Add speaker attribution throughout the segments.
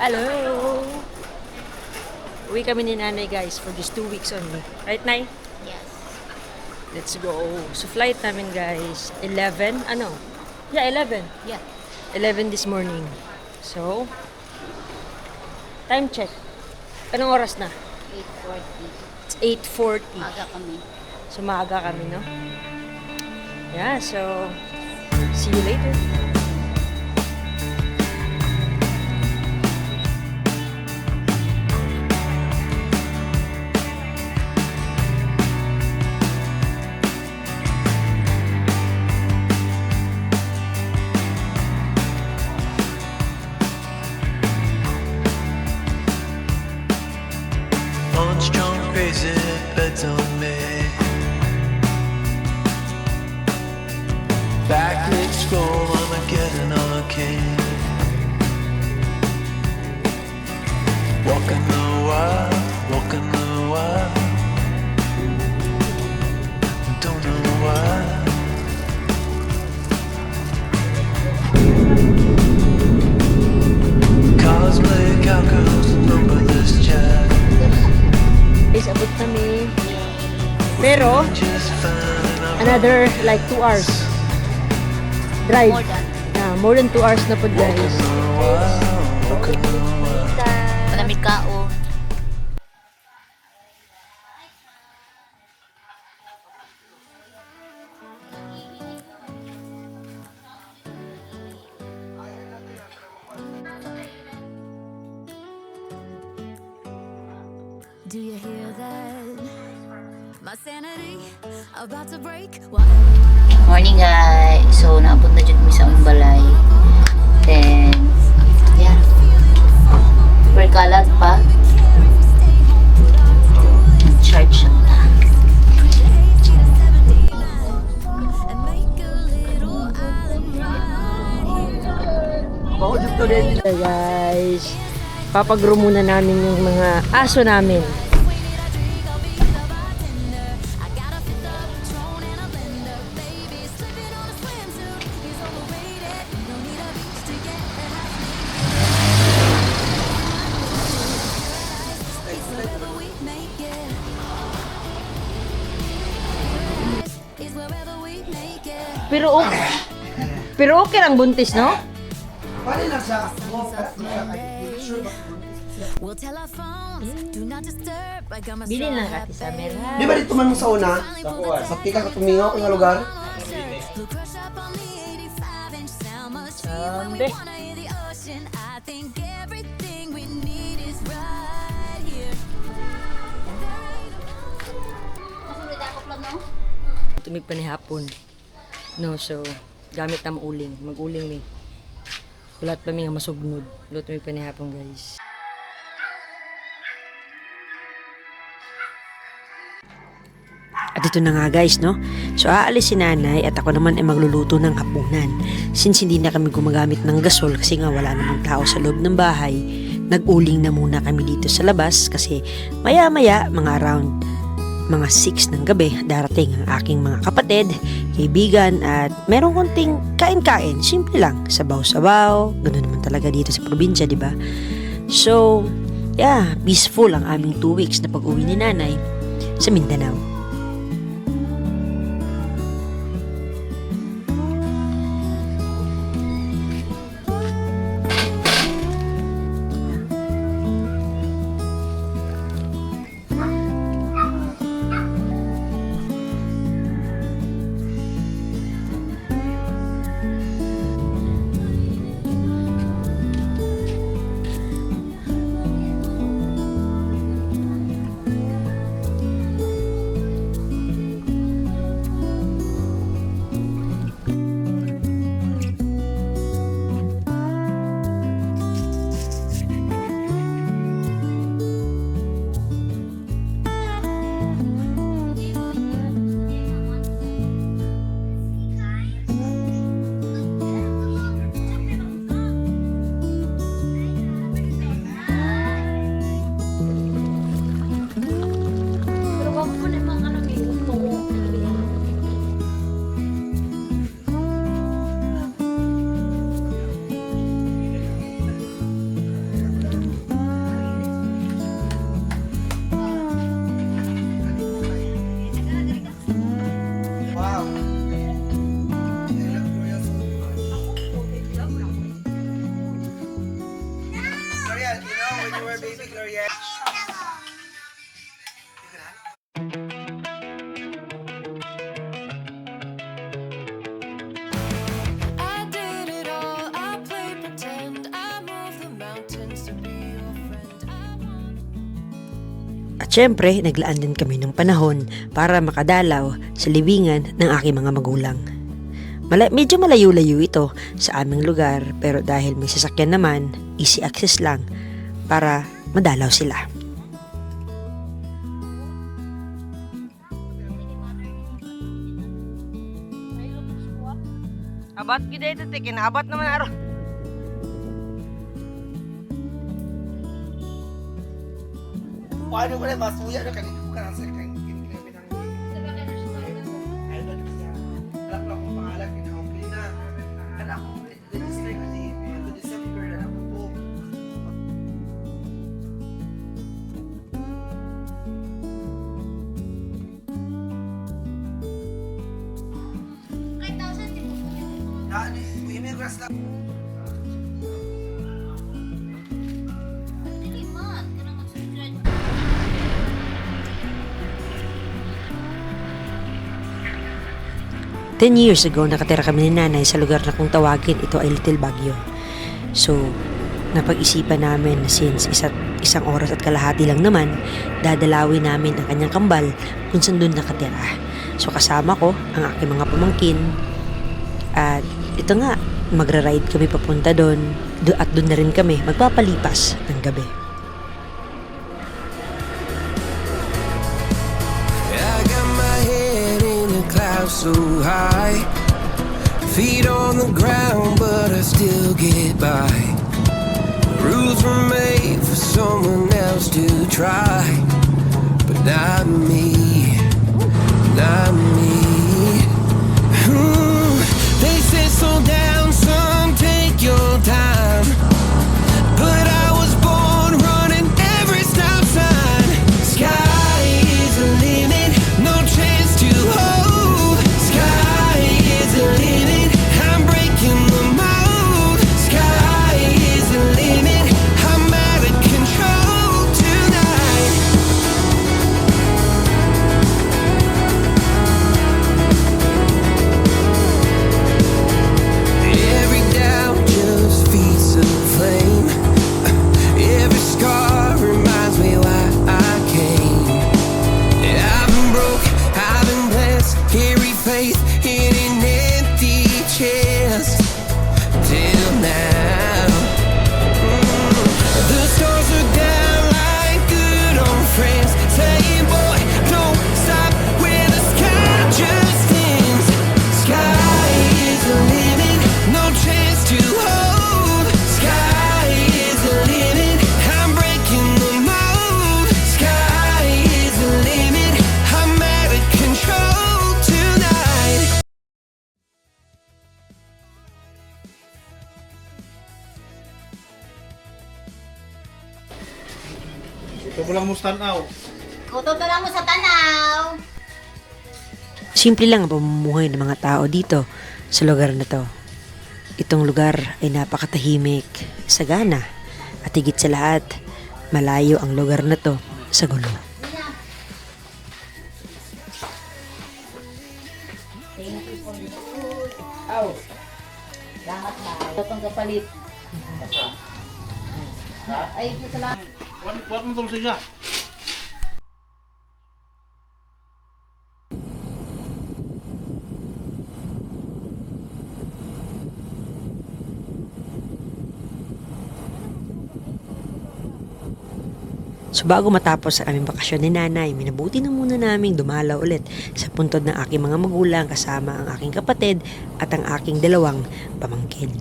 Speaker 1: Hello! Uwi kami ni nanay guys for just 2 weeks only. Right, Nay?
Speaker 2: Yes.
Speaker 1: Let's go. So flight namin guys, 11, ano? Yeah, 11.
Speaker 2: Yeah.
Speaker 1: 11 this morning. So, time check. Anong oras na?
Speaker 2: 8:40.
Speaker 1: It's 8:40.
Speaker 2: Aga kami.
Speaker 1: So, maaga kami, no? Yeah, so, see you later.
Speaker 3: On strong crazy beds on me. Back legs go, I'm getting okay. Walking the wild, walking the wild. Don't know why. Cosplay cowgirls number this chat.
Speaker 1: Guys, abot kami. Pero,
Speaker 3: Just fine.
Speaker 1: another like 2 hours. Drive.
Speaker 2: More than.
Speaker 1: More than 2 hours na po guys.
Speaker 2: Malamig ka o.
Speaker 4: Do you hear that? My sanity about to break.
Speaker 2: Morning guys. So, naabot na dyan kami sa aming balay. Then, yeah. Super kalat pa. Charge siya na.
Speaker 1: Hey guys, papag-groom muna namin yung mga aso namin. Pero okay lang buntis, no?
Speaker 4: We'll tell our phones, do not disturb. I got my
Speaker 1: Bilin lang kati sa Merha.
Speaker 5: Di ba dito man mo sa una? Sa pika ka tumingaw nga lugar?
Speaker 4: Blue crush up on the 85-inch sound machine. When
Speaker 1: Sambe.
Speaker 4: we wanna hear the ocean, I think everything we need is right here.
Speaker 1: Tumig pa ni hapon. No, so, gamit na uling. Mag-uling mi. Kulat pa mi nga masugnod. Luto mi pa ni hapon, guys. At ito na nga guys, no? So aalis si nanay at ako naman ay magluluto ng hapunan. Since hindi na kami gumagamit ng gasol kasi nga wala namang tao sa loob ng bahay, nag-uling na muna kami dito sa labas kasi maya-maya, mga around mga 6 ng gabi, darating ang aking mga kapatid, kaibigan at merong konting kain-kain. Simple lang, sabaw-sabaw, ganoon naman talaga dito sa probinsya, di ba? So, yeah, peaceful ang aming 2 weeks na pag-uwi ni nanay sa Mindanao.
Speaker 5: baby Gloria.
Speaker 4: I did it all. I played pretend. I moved the mountains to be your friend.
Speaker 1: At syempre, naglaan din kami ng panahon para makadalaw sa libingan ng aking mga magulang. Medyo malayo-layo ito sa aming lugar, pero dahil may sasakyan naman, easy access lang para madalaw sila.
Speaker 6: Abat gid ito te, kinabat naman aro.
Speaker 5: Paano ko na masuya na kanina ko ka nasa kinikilabi ng ayun na siya. Alam lang kung pangalan kinahukli na. Anak ko, register kasi ito December na ako po. Dali, imigras lang.
Speaker 1: Ten years ago, nakatira kami ni nanay sa lugar na kung tawagin, ito ay Little Baguio. So, napag-isipan namin na since isang oras at kalahati lang naman, dadalawin namin ang kanyang kambal kung saan doon nakatira. So, kasama ko ang aking mga pamangkin at ito nga, magra-ride kami papunta doon at doon na rin kami magpapalipas ng gabi.
Speaker 3: I got my head in the clouds so high, feet on the ground, but I still get by. Rules were made for someone else to try, but not me, not me. They say slow down, son, take your time, but I was born running every stop sign. Sky is the limit, no chance to hold. Sky is the limit, I'm breaking the mold. Sky is the limit, I'm out of control tonight. Every doubt just feeds the flame. Every scar reminds me why I came. I've been broke, I've been blessed, carry faith in an empty chest till now. The stars are down like good old friends, saying, boy, don't stop where the sky just ends. Sky is the limit, no chance to hold. Sky is the limit, I'm breaking the mold. Sky is the limit, I'm out of control tonight.
Speaker 5: Ito ko lang mustanaw.
Speaker 2: Kutob na lang mo sa tanaw.
Speaker 1: Simple lang ang pamumuhay ng mga tao dito sa lugar na to. Itong lugar ay napakatahimik, sagana, at higit sa lahat, malayo ang lugar na to sa gulo.
Speaker 2: Thank you for the food. Oh. Salamat na. Ito pang kapalit. Ay, salamat.
Speaker 5: What mo tong siya?
Speaker 1: So bago matapos ang aming bakasyon ni nanay, minabuti na muna naming dumalaw ulit sa puntod ng aking mga magulang kasama ang aking kapatid at ang aking dalawang pamangkin.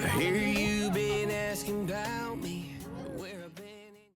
Speaker 3: I hear